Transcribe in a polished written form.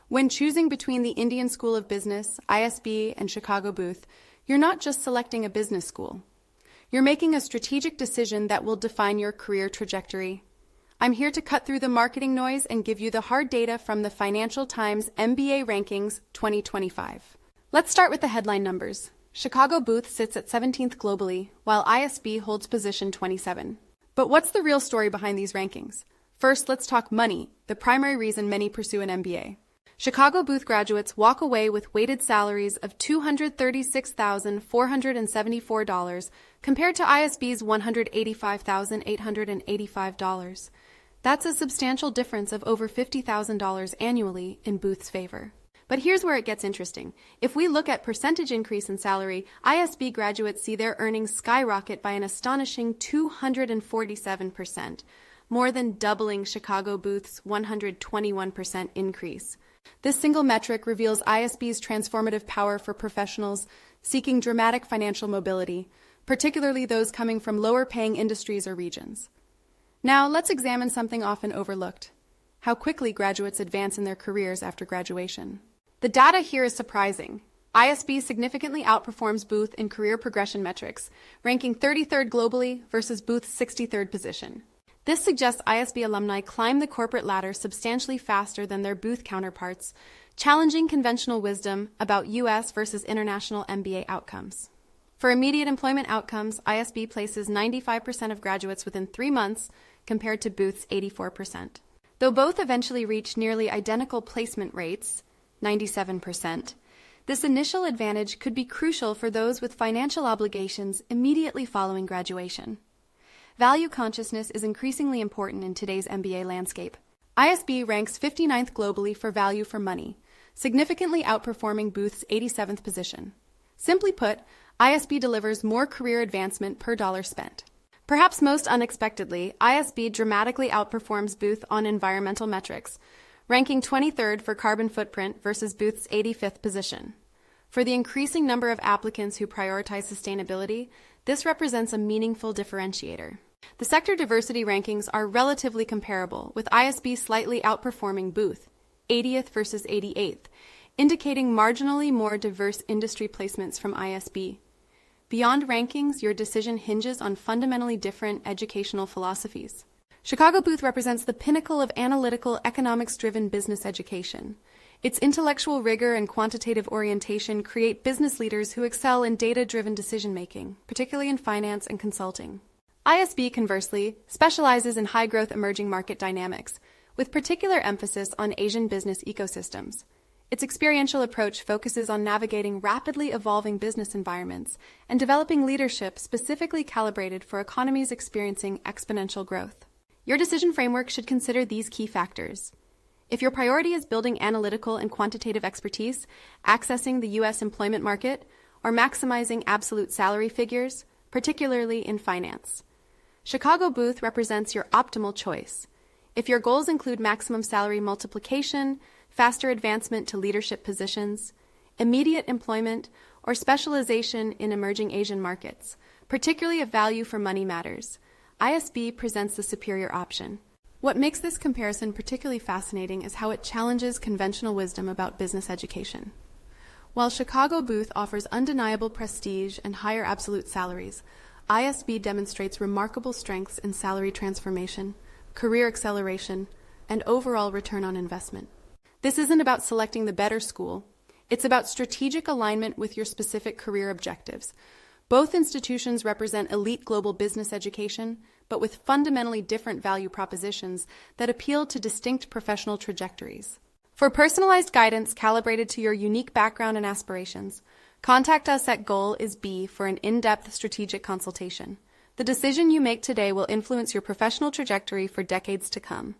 When choosing between the Indian School of Business, ISB, and Chicago Booth, you're not just selecting a business school. You're making a strategic decision that will define your career trajectory. I'm here to cut through the marketing noise and give you the hard data from the Financial Times MBA Rankings 2025. Let's start with the headline numbers. Chicago Booth sits at 17th globally, while ISB holds position 27. But what's the real story behind these rankings? First, let's talk money, the primary reason many pursue an MBA. Chicago Booth graduates walk away with weighted salaries of $236,474 compared to ISB's $185,885. That's a substantial difference of over $50,000 annually in Booth's favor. But here's where it gets interesting. If we look at percentage increase in salary, ISB graduates see their earnings skyrocket by an astonishing 247%, more than doubling Chicago Booth's 121% increase. This single metric reveals ISB's transformative power for professionals seeking dramatic financial mobility, particularly those coming from lower-paying industries or regions. Now, let's examine something often overlooked: how quickly graduates advance in their careers after graduation. The data here is surprising. ISB significantly outperforms Booth in career progression metrics, ranking 33rd globally versus Booth's 63rd position. This suggests ISB alumni climb the corporate ladder substantially faster than their Booth counterparts, challenging conventional wisdom about U.S. versus international MBA outcomes. For immediate employment outcomes, ISB places 95% of graduates within 3 months compared to Booth's 84%. Though both eventually reach nearly identical placement rates, 97%, this initial advantage could be crucial for those with financial obligations immediately following graduation. Value consciousness is increasingly important in today's MBA landscape. ISB ranks 59th globally for value for money, significantly outperforming Booth's 87th position. Simply put, ISB delivers more career advancement per dollar spent. Perhaps most unexpectedly, ISB dramatically outperforms Booth on environmental metrics, ranking 23rd for carbon footprint versus Booth's 85th position. For the increasing number of applicants who prioritize sustainability, this represents a meaningful differentiator. The sector diversity rankings are relatively comparable, with ISB slightly outperforming Booth, 80th versus 88th, indicating marginally more diverse industry placements from ISB. Beyond rankings, your decision hinges on fundamentally different educational philosophies. Chicago Booth represents the pinnacle of analytical, economics-driven business education. Its intellectual rigor and quantitative orientation create business leaders who excel in data-driven decision-making, particularly in finance and consulting. ISB, conversely, specializes in high-growth emerging market dynamics, with particular emphasis on Asian business ecosystems. Its experiential approach focuses on navigating rapidly evolving business environments and developing leadership specifically calibrated for economies experiencing exponential growth. Your decision framework should consider these key factors. If your priority is building analytical and quantitative expertise, accessing the U.S. employment market, or maximizing absolute salary figures, particularly in finance, Chicago Booth represents your optimal choice. If your goals include maximum salary multiplication, faster advancement to leadership positions, immediate employment, or specialization in emerging Asian markets, particularly if value for money matters, ISB presents the superior option. What makes this comparison particularly fascinating is how it challenges conventional wisdom about business education. While Chicago Booth offers undeniable prestige and higher absolute salaries, ISB demonstrates remarkable strengths in salary transformation, career acceleration, and overall return on investment. This isn't about selecting the better school. It's about strategic alignment with your specific career objectives. Both institutions represent elite global business education, but with fundamentally different value propositions that appeal to distinct professional trajectories. For personalized guidance calibrated to your unique background and aspirations, contact us at GOALisB for an in-depth strategic consultation. The decision you make today will influence your professional trajectory for decades to come.